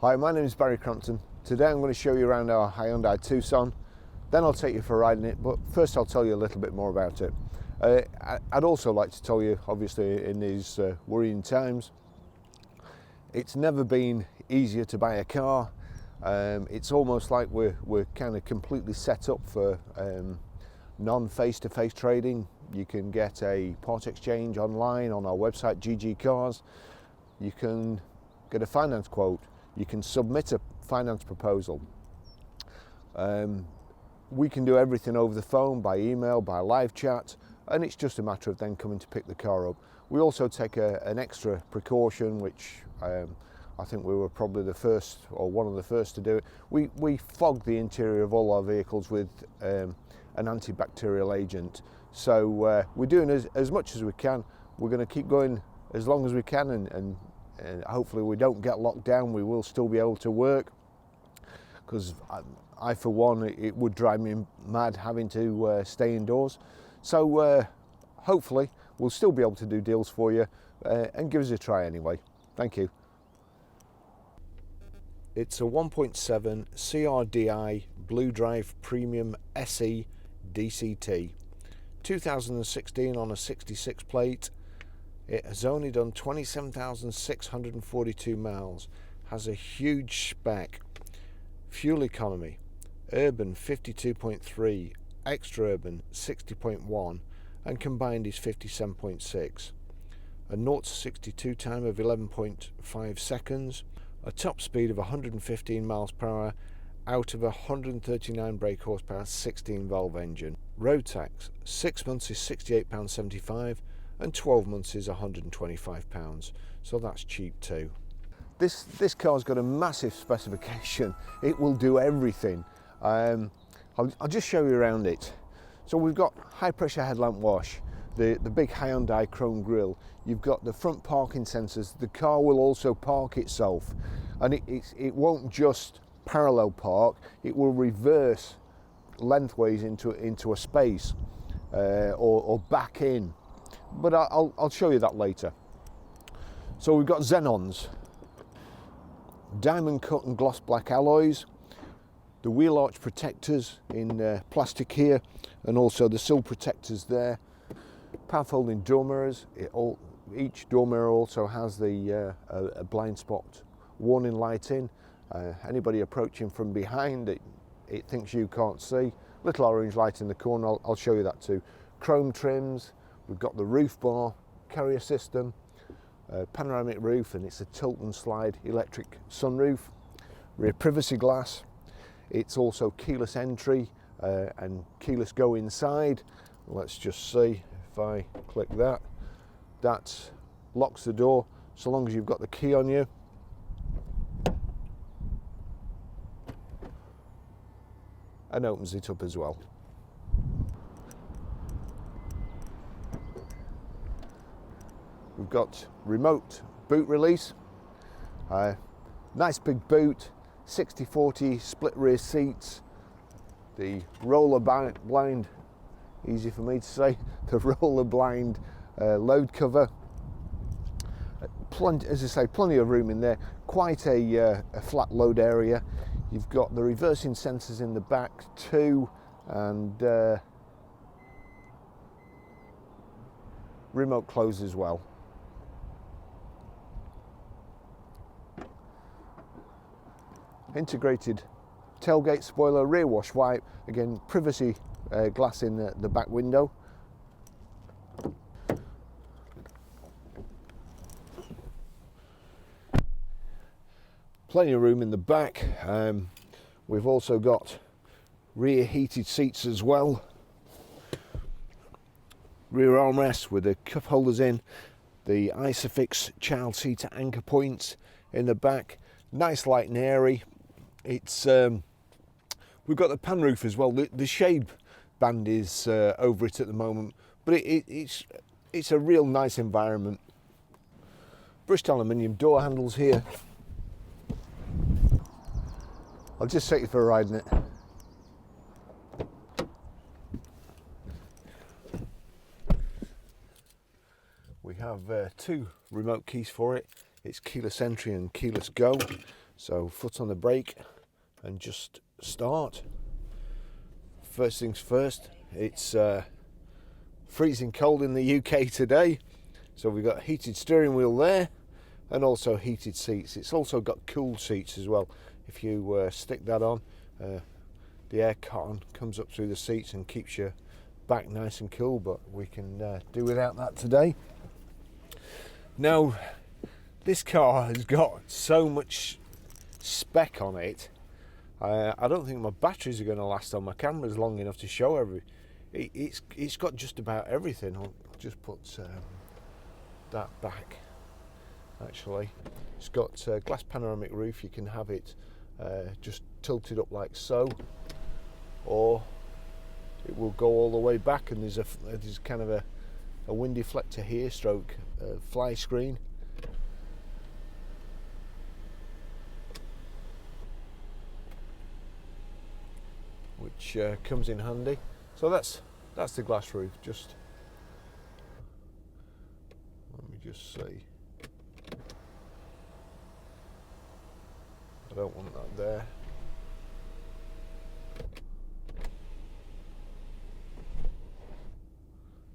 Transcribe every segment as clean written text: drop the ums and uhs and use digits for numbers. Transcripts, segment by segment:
Hi, my name is Barry Crampton. Today I'm going to show you around our Hyundai Tucson, then I'll take you for a ride in it, but first I'll tell you a little bit more about it. I'd also like to tell you, obviously in these worrying times, it's never been easier to buy a car. It's almost like we're kind of completely set up for non-face-to-face trading. You can get a part exchange online on our website, GG Cars. You can get a finance quote. You can submit a finance proposal. We can do everything over the phone, by email, by live chat, and it's just a matter of then coming to pick the car up. We also take an extra precaution, which I think we were probably the first, or one of the first to do it. We fog the interior of all our vehicles with an antibacterial agent. So we're doing as much as we can. We're going to keep going as long as we can, and hopefully we don't get locked down. We will still be able to work, because I for one, it would drive me mad having to stay indoors. So hopefully we'll still be able to do deals for you, and give us a try anyway. Thank you. It's a 1.7 CRDi Blue Drive Premium SE DCT, 2016 on a 66 plate. It has only done 27,642 miles, has a huge spec. Fuel economy, urban 52.3, extra urban 60.1, and combined is 57.6. A 0 to 62 time of 11.5 seconds, a top speed of 115 miles per hour out of a 139 brake horsepower 16 valve engine. Road tax, 6 months is £68.75 and 12 months is £125, so that's cheap too. This car's got a massive specification. It will do everything. I'll just show you around it. So we've got high pressure headlamp wash, the big Hyundai chrome grille. You've got the front parking sensors. The car will also park itself, and it won't just parallel park, it will reverse lengthways into a space, or back in. But I'll show you that later. So we've got xenons, diamond cut and gloss black alloys, the wheel arch protectors in plastic here, and also the sill protectors there. Power folding door mirrors. Each door mirror also has a blind spot warning light in. Anybody approaching from behind, it thinks you can't see. Little orange light in the corner, I'll show you that too. Chrome trims. We've got the roof bar, carrier system, panoramic roof, and it's a tilt and slide electric sunroof. Rear privacy glass. It's also keyless entry and keyless go inside. Let's just see if I click that. That locks the door so long as you've got the key on you. And opens it up as well. We've got remote boot release, nice big boot, 60/40 split rear seats, the roller blind, easy for me to say, the roller blind load cover. As I say, plenty of room in there, quite a flat load area. You've got the reversing sensors in the back too, and remote close as well. Integrated tailgate spoiler, rear wash wipe, again privacy glass in the back window. Plenty of room in the back. We've also got rear heated seats as well. Rear armrest with the cup holders in, the Isofix child seat anchor points in the back. Nice, light and airy. It's we've got the pan roof as well. The shade band is over it at the moment, but it's a real nice environment. Brushed aluminium door handles here. I'll just take you for a ride in it. We have two remote keys for it. It's keyless entry and keyless go. So foot on the brake and just start. First things first, it's freezing cold in the UK today, so we've got heated steering wheel there and also heated seats. It's also got cooled seats as well. If you stick that on, the air con comes up through the seats and keeps your back nice and cool, but we can do without that today. Now, this car has got so much spec on it, I don't think my batteries are going to last on my cameras long enough to show it's got just about everything. I'll just put that back. Actually, it's got glass panoramic roof. You can have it just tilted up like so, or it will go all the way back, and there's kind of a wind deflector here, stroke fly screen. Which comes in handy. So that's the glass roof. Just let me just see. I don't want that there.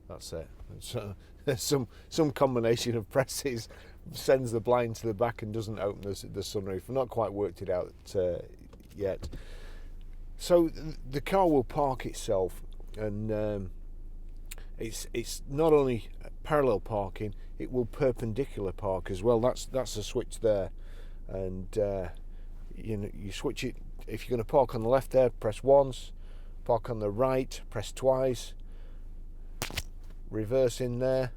That's it. So some combination of presses sends the blind to the back and doesn't open the sunroof. I've not quite worked it out yet. So the car will park itself, and it's not only parallel parking, it will perpendicular park as well. That's the switch there, and you switch it. If you're going to park on the left there, press once. Park on the right, press twice. Reverse in there,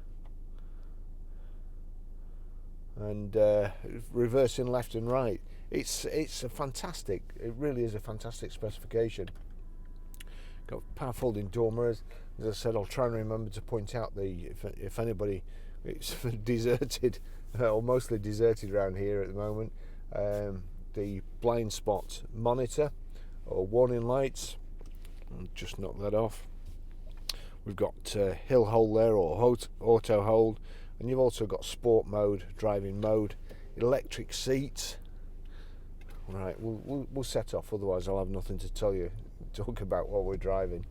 and reverse in left and right. It's a fantastic. It really is a fantastic specification. Got power folding door mirrors. As I said, I'll try and remember to point out if anybody, it's deserted or mostly deserted around here at the moment. The blind spot monitor or warning lights. I'll just knock that off. We've got hill hold there, or auto hold, and you've also got sport mode, driving mode, electric seats. Right, we'll set off, otherwise I'll have nothing to talk about while we're driving.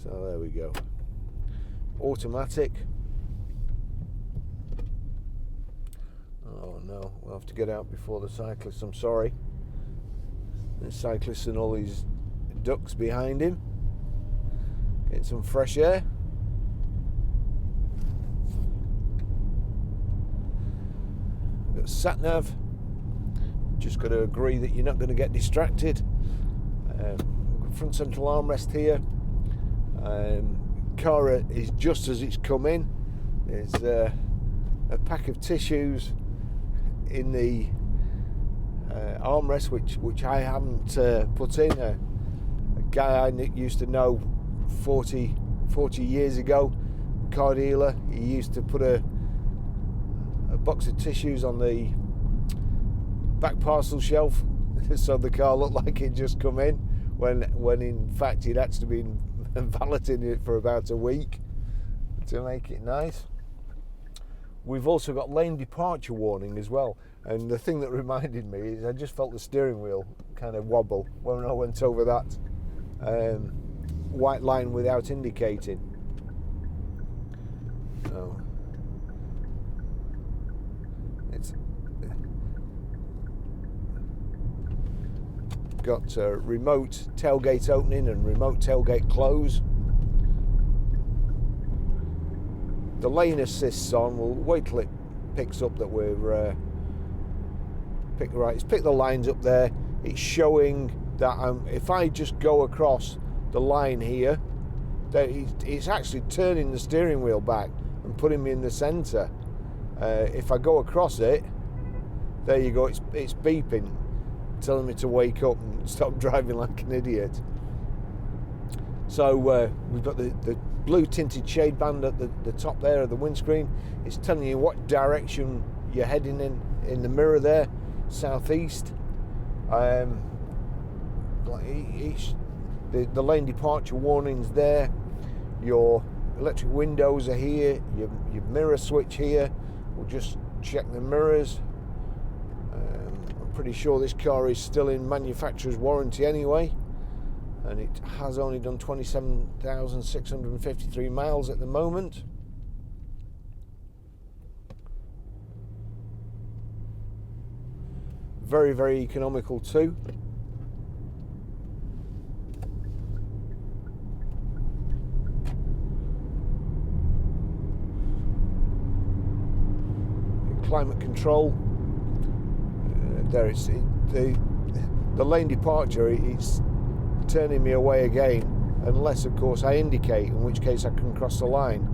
So there we go. Automatic. Oh no, we'll have to get out before the cyclists. I'm sorry. The cyclists and all these ducks behind him. Get some fresh air. We've got sat nav. Just got to agree that you're not going to get distracted. Front central armrest here. Car is just as it's come in. There's a pack of tissues in the armrest, which I haven't put in. A guy I used to know 40 years ago, car dealer, he used to put a box of tissues on the back parcel shelf so the car looked like it just come in, when in fact he'd actually been valeting it for about a week to make it nice. We've also got lane departure warning as well, and the thing that reminded me is I just felt the steering wheel kind of wobble when I went over that white line without indicating. So it's got remote tailgate opening and remote tailgate close. The lane assist's on. We'll wait till it picks up that we're pick right. It's picked the lines up there. It's showing that if I just go across the line here, that it's actually turning the steering wheel back and putting me in the centre. If I go across it, there you go. It's beeping, telling me to wake up and stop driving like an idiot. So we've got the blue tinted shade band at the top there of the windscreen. It's telling you what direction you're heading in the mirror there, southeast. The lane departure warning's there. Your electric windows are here. Your mirror switch here. We'll just check the mirrors. I'm pretty sure this car is still in manufacturer's warranty anyway, and it has only done 27,653 miles at the moment. Very, very economical too. Climate control. There it's the lane departure. It's turning me away again, unless of course I indicate, in which case I can cross the line.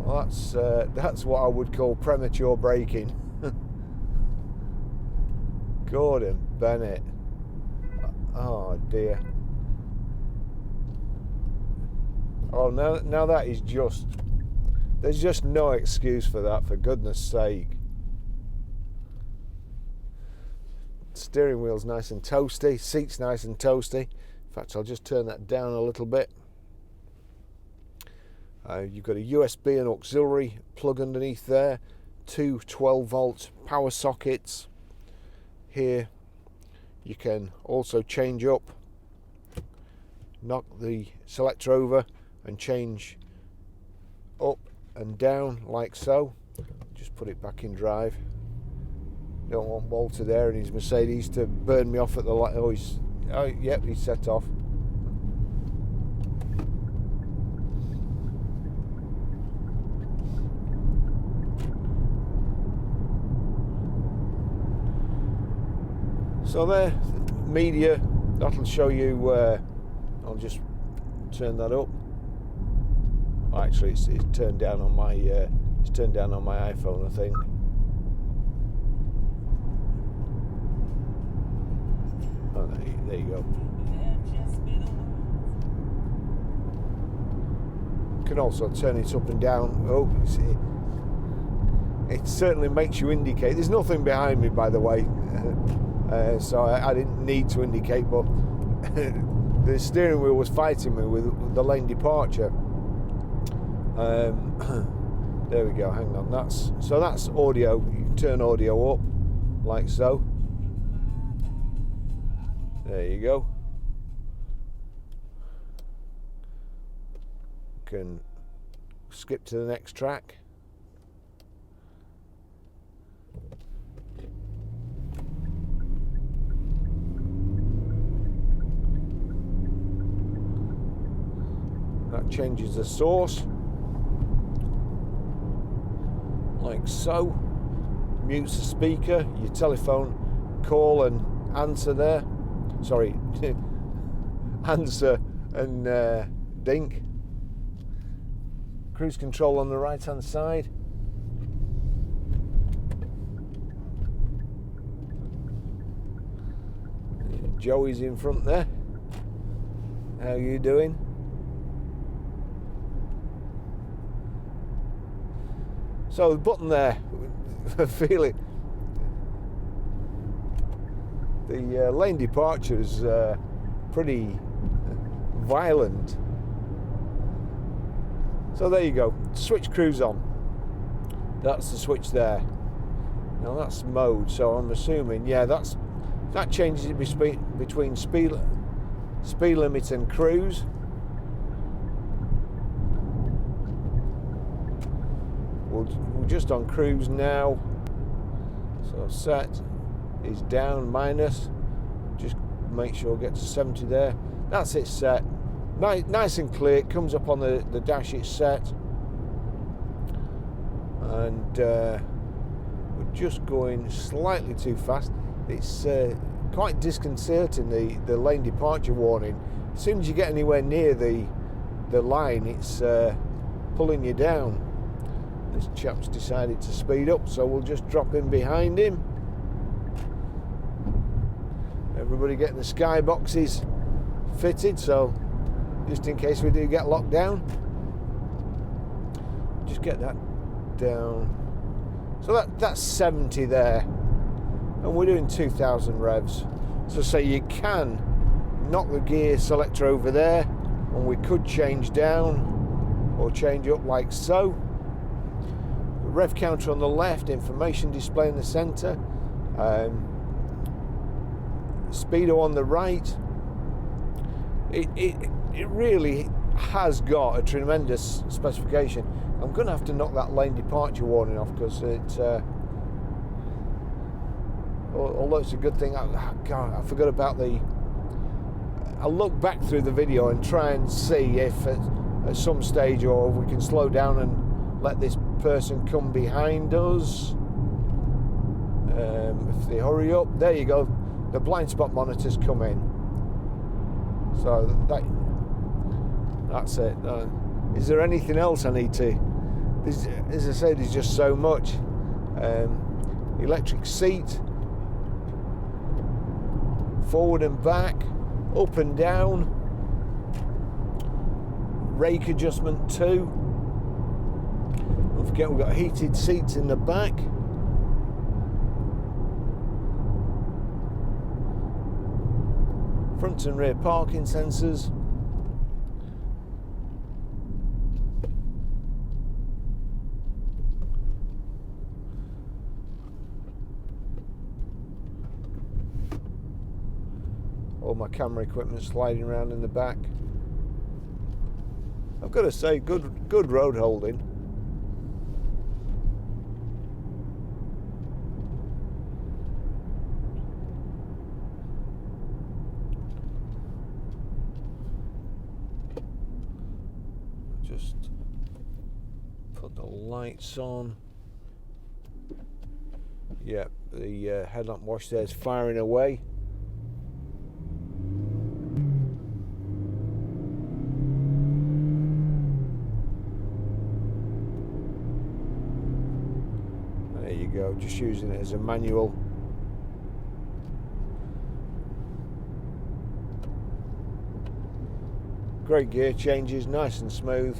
Well, that's what I would call premature braking. Gordon Bennett. Oh dear. Oh, now that is just... There's just no excuse for that, for goodness sake. Steering wheel's nice and toasty, seat's nice and toasty. In fact, I'll just turn that down a little bit. You've got a USB and auxiliary plug underneath there, two 12-volt power sockets. Here you can also change up, knock the selector over and change up and down like so. Just put it back in drive. Don't want Walter there and his Mercedes to burn me off at the light. Oh, yep, he's set off. So there, media, that'll show you. I'll just turn that up. Actually, it's turned down on my iPhone, I think. Oh, there you go. You can also turn it up and down. Oh, see, it certainly makes you indicate. There's nothing behind me, by the way, so I didn't need to indicate, but the steering wheel was fighting me with the lane departure. There we go, hang on, that's audio. You can turn audio up like so. There you go. You can skip to the next track. That changes the source. Like so. Mutes the speaker, your telephone call and answer there. Sorry, answer and dink. Cruise control on the right hand side. Joey's in front there. How you doing? So the button there, I feel it. The lane departure is pretty violent. So there you go. Switch cruise on. That's the switch there. Now that's mode. So I'm assuming, yeah, that changes it between speed limit and cruise. We're just on cruise now. So set is down, minus. Just make sure it gets to 70 there. That's it set. Nice and clear. It comes up on the dash, it's set. And we're just going slightly too fast. It's quite disconcerting, the lane departure warning. As soon as you get anywhere near the line, it's pulling you down. This chap's decided to speed up, so we'll just drop in behind him. Everybody getting the sky boxes fitted, so just in case we do get locked down, just get that down. So that's 70 there, and we're doing 2,000 revs. So say you can knock the gear selector over there, and we could change down or change up like so. rev counter on the left, information display in the centre, speedo on the right. It really has got a tremendous specification. I'm going to have to knock that lane departure warning off, because although it's a good thing, God, I forgot about I'll look back through the video and try and see if at some stage, or if we can slow down and let this person come behind us. If they hurry up, there you go, the blind spot monitors come in. So that's it. Is there anything else I need to? As I said, there's just so much. Electric seat, forward and back, up and down, rake adjustment too. Don't forget we've got heated seats in the back. Front and rear parking sensors. All my camera equipment sliding around in the back. I've got to say, good road holding. Just put the lights on. Yep, the headlamp wash there is firing away. There you go, just using it as a manual. Great gear changes, nice and smooth.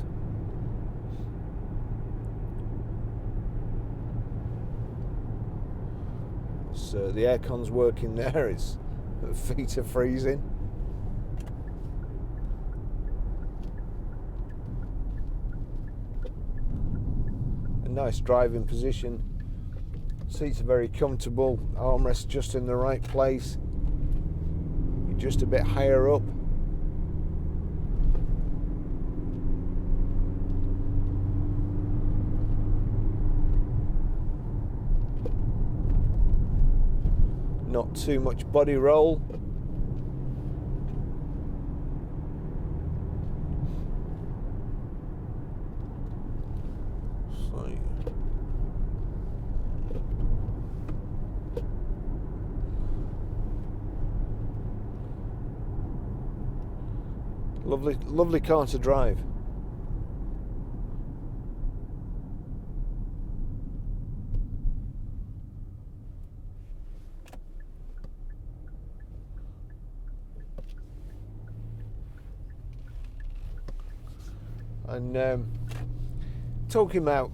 So the aircon's working there, its feet are freezing. A nice driving position. Seats are very comfortable, armrests just in the right place. You're just a bit higher up. Not too much body roll. Lovely car to drive. And talking about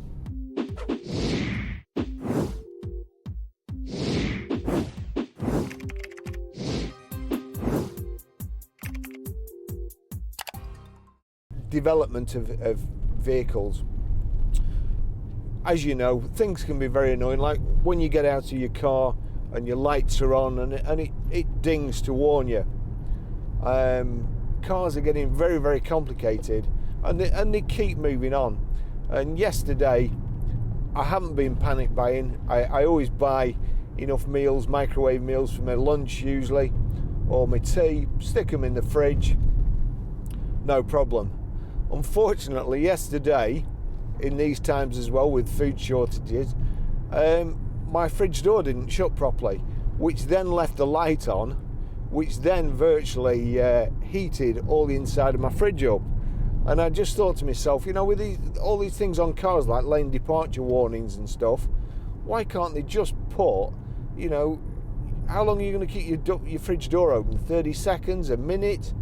development of vehicles, as you know, things can be very annoying, like when you get out of your car and your lights are on and it dings to warn you. Cars are getting very, very complicated, and they keep moving on. And yesterday, I haven't been panic buying. I always buy enough meals, microwave meals for my lunch usually, or my tea, stick them in the fridge, no problem. Unfortunately, yesterday, in these times as well with food shortages, my fridge door didn't shut properly, which then left the light on, which then virtually heated all the inside of my fridge up. And I just thought to myself, you know, with all these things on cars like lane departure warnings and stuff, why can't they just put, you know, how long are you going to keep your fridge door open? 30 seconds, a minute?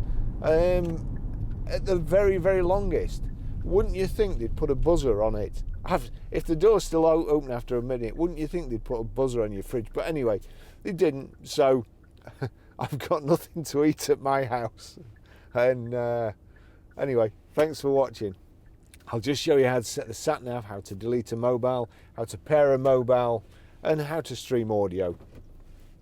At the very, very longest. Wouldn't you think they'd put a buzzer on it? If the door's still open after a minute, wouldn't you think they'd put a buzzer on your fridge? But anyway, they didn't, so I've got nothing to eat at my house. And anyway, thanks for watching. I'll just show you how to set the sat nav, how to delete a mobile, how to pair a mobile, and how to stream audio.